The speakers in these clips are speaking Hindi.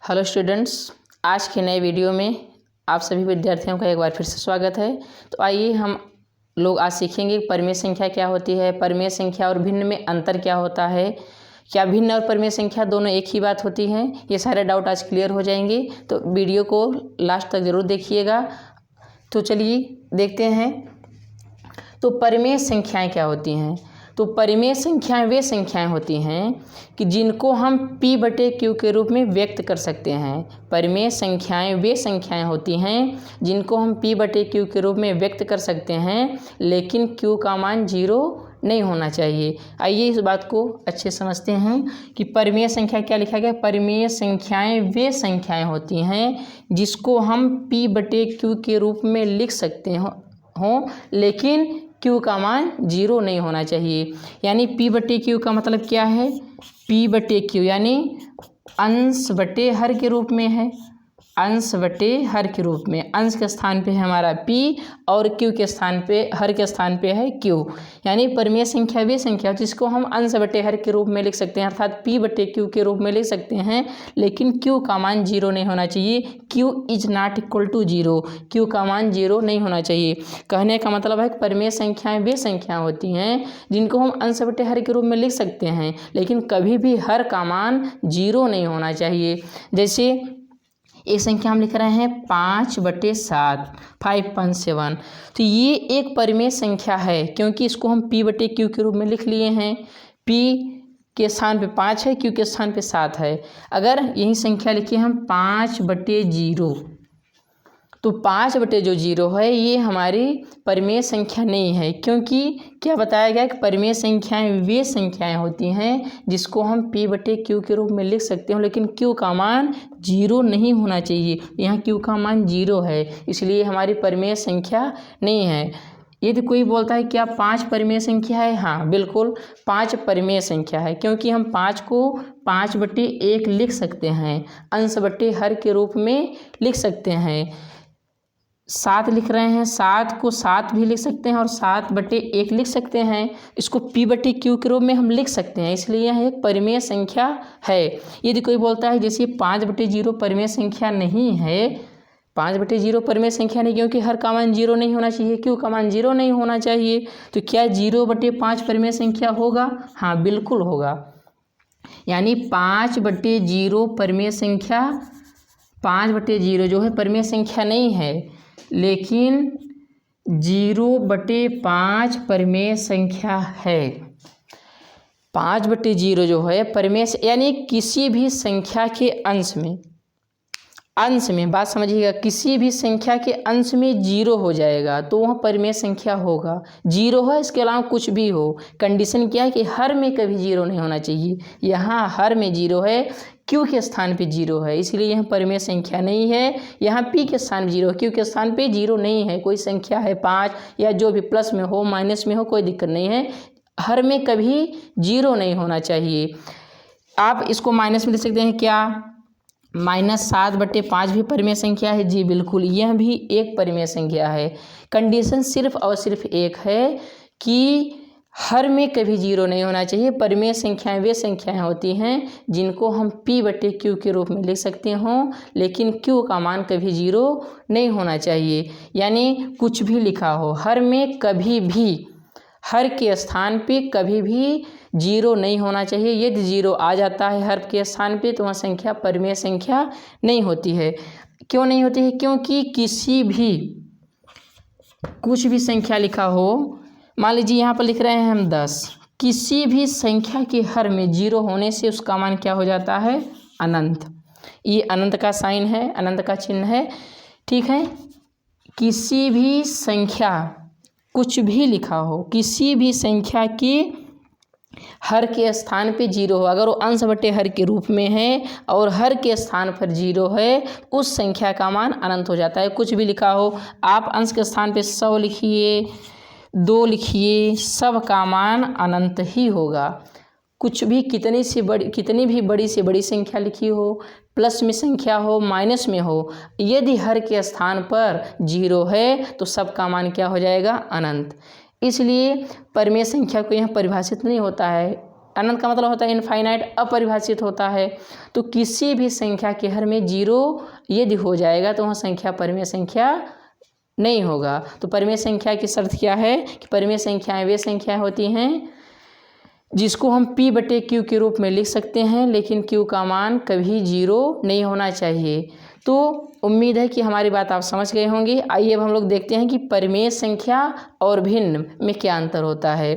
हेलो स्टूडेंट्स, आज के नए वीडियो में आप सभी विद्यार्थियों का एक बार फिर से स्वागत है। तो आइए हम लोग आज सीखेंगे परिमेय संख्या क्या होती है, परिमेय संख्या और भिन्न में अंतर क्या होता है, क्या भिन्न और परिमेय संख्या दोनों एक ही बात होती हैं। ये सारे डाउट आज क्लियर हो जाएंगे, तो वीडियो को लास्ट तक ज़रूर देखिएगा। तो चलिए देखते हैं। तो परिमेय संख्याएँ क्या होती हैं। तो परिमेय संख्याएं वे संख्याएं होती हैं कि जिनको हम p/q के रूप में व्यक्त कर सकते हैं। परिमेय संख्याएं वे संख्याएं होती हैं जिनको हम p/q के रूप में व्यक्त कर सकते हैं, लेकिन q का मान 0 नहीं होना चाहिए। आइए इस बात को अच्छे समझते हैं कि परिमेय संख्या क्या लिखा गया। परिमेय संख्याएं वे संख्याएं होती हैं जिसको हम p/q के रूप में लिख सकते हों, लेकिन q का मान 0 नहीं होना चाहिए। यानी p/q का मतलब क्या है। p/q यानी अंश बटे हर के रूप में है। अंश बटे हर के रूप में अंश के स्थान पे है हमारा p और q के स्थान पे हर के स्थान पे है q। यानी परिमेय संख्या वे संख्या जिसको हम अंश बटे हर के रूप में लिख सकते हैं, अर्थात p/q के रूप में लिख सकते हैं, लेकिन q का मान 0 नहीं होना चाहिए। q is not equal to 0, q का मान 0 नहीं होना चाहिए। कहने का मतलब है कि परिमेय संख्याएं वे संख्याएं होती हैं जिनको हम अंश बटे हर के रूप में लिख सकते हैं, लेकिन कभी भी हर का मान 0 नहीं होना चाहिए। जैसे एक संख्या हम लिख रहे हैं 5/7, 5.7। तो ये एक परिमेय संख्या है क्योंकि इसको हम p/q के रूप में लिख लिए हैं। p के स्थान पे 5 है, q के स्थान पे 7 है। अगर यही संख्या लिखिए हम 5/0, तो 5/0 है, ये हमारी परिमेय संख्या नहीं है, क्योंकि क्या बताया गया कि परिमेय संख्याएं वे संख्याएं होती हैं जिसको हम p/q के रूप में लिख सकते हो, लेकिन q का मान 0 नहीं होना चाहिए। यहाँ q का मान 0 है, इसलिए हमारी परिमेय संख्या नहीं है। यदि कोई बोलता है क्या 5 परिमेय संख्या है, हाँ बिल्कुल 5 परिमेय संख्या है, क्योंकि हम 5 को 5/1 लिख सकते हैं, अंश बटे हर के रूप में लिख सकते हैं। 7 लिख रहे हैं, 7 को 7 भी लिख सकते हैं और 7/1 लिख सकते हैं। इसको p/q के रूप में हम लिख सकते हैं, इसलिए यह एक परिमेय संख्या है। यदि कोई बोलता है जैसे 5/0 परिमेय संख्या नहीं है, 5/0 परिमेय संख्या नहीं, क्योंकि हर का मान 0 नहीं होना चाहिए, q का मान 0 नहीं होना चाहिए, तो क्या 0/5 परिमेय संख्या होगा? हाँ बिल्कुल होगा। यानी 5/0 परिमेय संख्या, 5/0 जो है परिमेय संख्या नहीं है, लेकिन 0/5 परिमेय संख्या है। 5/0 जो है परिमेय, यानी किसी भी संख्या के अंश में बात समझिएगा, किसी भी संख्या के अंश में 0 हो जाएगा तो वह परिमेय संख्या होगा। 0 है, इसके अलावा कुछ भी हो, कंडीशन क्या है कि हर में कभी 0 नहीं होना चाहिए। यहाँ हर में 0 है, q के स्थान पे 0 है, इसलिए यह परिमेय संख्या नहीं है। यहाँ p के स्थान पे 0, q के स्थान पे 0 नहीं है। कोई संख्या है 5 या जो भी प्लस में हो माइनस में हो, कोई दिक्कत नहीं है, हर में कभी 0 नहीं होना चाहिए। आप इसको माइनस में लिख सकते हैं, क्या -7/5 भी परिमेय संख्या है? जी बिल्कुल, यह भी एक परिमेय संख्या है। कंडीशन सिर्फ और सिर्फ एक है कि हर में कभी 0 नहीं होना चाहिए। परिमेय संख्याएं वे संख्याएं होती हैं जिनको हम p/q के रूप में लिख सकते हों, लेकिन q का मान कभी 0 नहीं होना चाहिए। यानी कुछ भी लिखा हो, हर में कभी भी, हर के स्थान पे कभी भी 0 नहीं होना चाहिए। यदि 0 आ जाता है हर के स्थान पे तो वह संख्या परिमेय संख्या नहीं होती है। क्यों नहीं होती है? क्योंकि किसी भी, कुछ भी संख्या लिखा हो, मान लीजिए यहाँ पर लिख रहे हैं हम 10, किसी भी संख्या के हर में 0 होने से उसका मान क्या हो जाता है? अनंत। ये अनंत का साइन है, अनंत का चिन्ह है, ठीक है। किसी भी संख्या, कुछ भी लिखा हो, किसी भी संख्या के हर के स्थान पे 0 हो, अगर वो अंश बटे हर के रूप में है और हर के स्थान पर 0 है, उस संख्या का मान अनंत हो जाता है। कुछ भी लिखा हो, आप अंश के स्थान पे 100 लिखिए, 2 लिखिए, सब का मान अनंत ही होगा। कुछ भी, कितनी भी बड़ी से बड़ी संख्या लिखी हो, प्लस में संख्या हो, माइनस में हो, यदि हर के स्थान पर 0 है तो सब का मान क्या हो जाएगा? अनंत। इसलिए परिमेय संख्या को यहाँ परिभाषित नहीं होता है, अनंत का मतलब होता है इनफाइनाइट, अपरिभाषित होता है। तो किसी भी संख्या के हर में 0 यदि हो जाएगा तो वह संख्या परिमेय संख्या नहीं होगा। तो परिमेय संख्या की शर्त क्या है कि परिमेय संख्याएं वे संख्याएं होती हैं जिसको हम p/q के रूप में लिख सकते हैं, लेकिन q का मान कभी 0 नहीं होना चाहिए। तो उम्मीद है कि हमारी बात आप समझ गए होंगे। आइए अब हम लोग देखते हैं कि परिमेय संख्या और भिन्न में क्या अंतर होता है।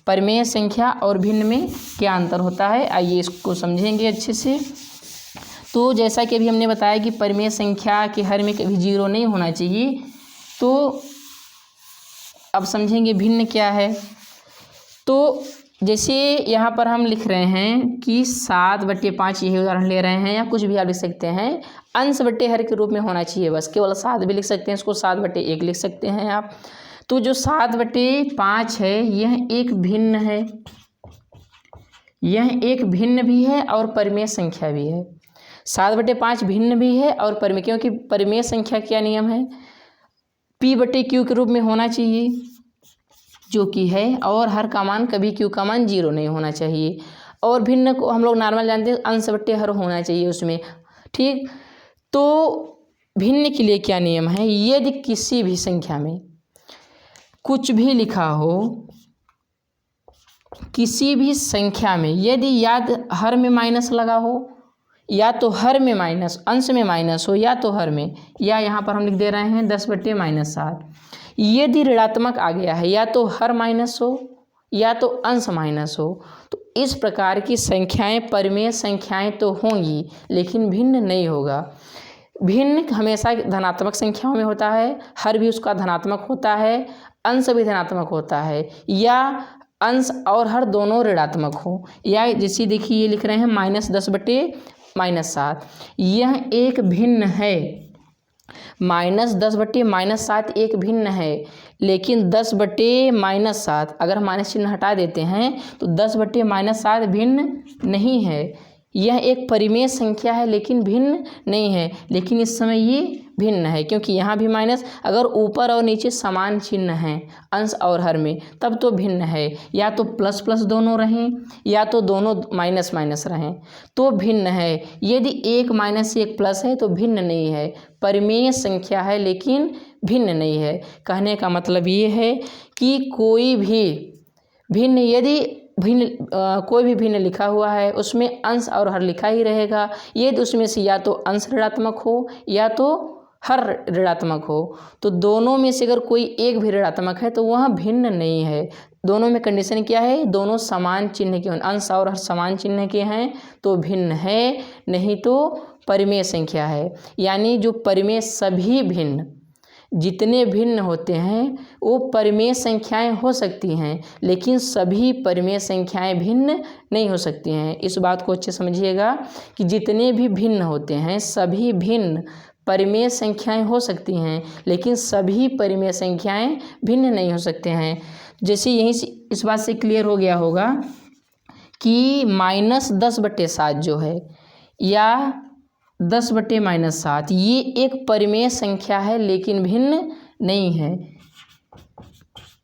परिमेय संख्या और भिन्न में क्या अंतर होता है, आइए इसको समझेंगे अच्छे से। तो जैसा कि अभी हमने बताया कि परिमेय संख्या के हर में कभी 0 नहीं होना चाहिए, तो अब समझेंगे भिन्न क्या है। तो जैसे यहाँ पर हम लिख रहे हैं कि 7/5, यही उदाहरण ले रहे हैं, या कुछ भी आप लिख सकते हैं, अंश बटे हर के रूप में होना चाहिए। बस केवल 7 भी लिख सकते हैं, इसको 7/1 लिख सकते हैं आप। तो जो 7/5 है यह एक भिन्न है, यह एक भिन्न भी है और परिमेय संख्या भी है। 7/5 भिन्न भी है और परिमेय, क्योंकि परिमेय संख्या क्या नियम है, p/q के रूप में होना चाहिए जो कि है, और हर का मान कभी q का मान 0 नहीं होना चाहिए। और भिन्न को हम लोग नॉर्मल जानते हैं, अंश बटे हर होना चाहिए उसमें, ठीक। तो भिन्न के लिए क्या नियम है, यदि किसी भी संख्या में कुछ भी लिखा हो, किसी भी संख्या में यदि याद हर में माइनस लगा हो, या तो हर में माइनस, अंश में माइनस हो, या तो हर में, या यहाँ पर हम लिख दे रहे हैं 10/-7, यदि ऋणात्मक आ गया है, या तो हर माइनस हो या तो अंश माइनस हो, तो इस प्रकार की संख्याएं परिमेय संख्याएं तो होंगी लेकिन भिन्न नहीं होगा। भिन्न हमेशा धनात्मक संख्याओं में होता है, हर भी उसका धनात्मक होता है, अंश भी धनात्मक होता है, या अंश और हर दोनों ऋणात्मक हो। या जैसे देखिए ये लिख रहे हैं -10/-7, यह एक भिन्न है। -10/-7 एक भिन्न है, लेकिन 10/-7 अगर हम माइनस चिन्ह हटा देते हैं तो 10/-7 भिन्न नहीं है। यह एक परिमेय संख्या है लेकिन भिन्न नहीं है, लेकिन इस समय ये भिन्न है क्योंकि यहाँ भी माइनस, अगर ऊपर और नीचे समान चिन्ह हैं अंश और हर में तब तो भिन्न है, या तो प्लस प्लस दोनों रहें या तो दोनों माइनस माइनस रहें तो भिन्न है। यदि एक माइनस एक प्लस है तो भिन्न नहीं है, परिमेय संख्या है लेकिन भिन्न नहीं है। कहने का मतलब ये है कि कोई भी भिन्न लिखा हुआ है उसमें अंश और हर लिखा ही रहेगा, यदि उसमें से या तो अंश ऋणात्मक हो या तो हर ऋणात्मक हो, तो दोनों में से अगर कोई एक भी ऋणात्मक है तो वह भिन्न नहीं है। दोनों में कंडीशन क्या है, दोनों समान चिन्ह के, अंश और हर समान चिन्ह के हैं तो भिन्न है, नहीं तो परिमेय संख्या है। यानी जो परिमेय सभी भिन्न, जितने भिन्न होते हैं वो परिमेय संख्याएं हो सकती हैं, लेकिन सभी परिमेय संख्याएं भिन्न नहीं हो सकती हैं। इस बात को अच्छे समझिएगा कि जितने भी भिन्न होते हैं सभी भिन्न परिमेय संख्याएं हो सकती हैं, लेकिन सभी परिमेय संख्याएं भिन्न नहीं हो सकते हैं। जैसे यहीं से इस बात से क्लियर हो गया होगा कि -10/7 जो है या 10/-7 ये एक परिमेय संख्या है लेकिन भिन्न नहीं है।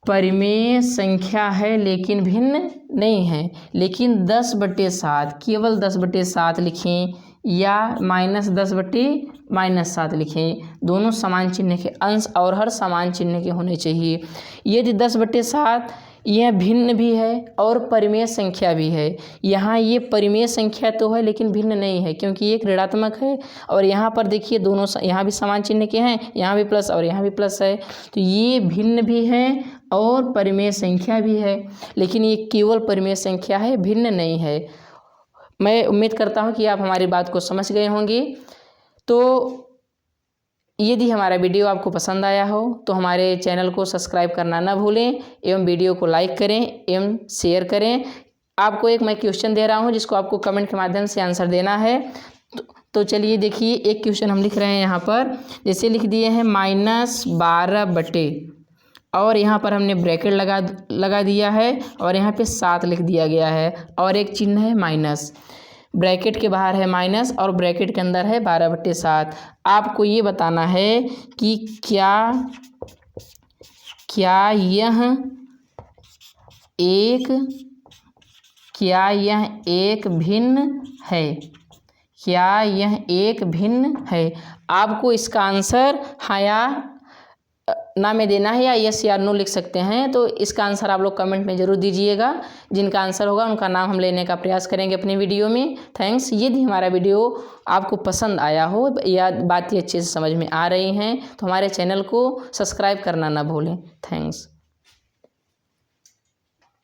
परिमेय संख्या है लेकिन भिन्न नहीं है, लेकिन 10/7 केवल 10/7 लिखें या -10/-7 लिखें, दोनों समान चिन्ह के, अंश और हर समान चिन्ह के होने चाहिए। यदि 10/7 यह भिन्न भी है और परिमेय संख्या भी है, यहाँ ये परिमेय संख्या तो है लेकिन भिन्न नहीं है क्योंकि एक ऋणात्मक है, और यहाँ पर देखिए दोनों यहाँ भी समान चिन्ह के हैं, यहाँ भी प्लस और यहाँ भी प्लस है, तो ये भिन्न भी है और परिमेय संख्या भी है, लेकिन ये केवल परिमेय संख्या है, भिन्न नहीं है। मैं उम्मीद करता हूँ कि आप हमारी बात को समझ गए होंगे। तो यदि हमारा वीडियो आपको पसंद आया हो तो हमारे चैनल को सब्सक्राइब करना ना भूलें एवं वीडियो को लाइक करें एवं शेयर करें। आपको एक मैं क्वेश्चन दे रहा हूं जिसको आपको कमेंट के माध्यम से आंसर देना है। तो चलिए देखिए, एक क्वेश्चन हम लिख रहे हैं यहाँ पर, जैसे लिख दिए हैं -12 और यहाँ पर हमने ब्रैकेट लगा दिया है और यहाँ पे 7 लिख दिया गया है और एक चिन्ह है माइनस, ब्रैकेट के बाहर है माइनस और ब्रैकेट के अंदर है 12/7। आपको ये बताना है कि क्या यह एक क्या यह एक भिन्न है? क्या यह एक भिन्न है? आपको इसका आंसर हाँ या ना में देना है, या यस या नो लिख सकते हैं। तो इसका आंसर आप लोग कमेंट में ज़रूर दीजिएगा। जिनका आंसर होगा उनका नाम हम लेने का प्रयास करेंगे अपने वीडियो में। थैंक्स। यदि हमारा वीडियो आपको पसंद आया हो या बातें अच्छे से समझ में आ रही हैं तो हमारे चैनल को सब्सक्राइब करना ना भूलें। थैंक्स।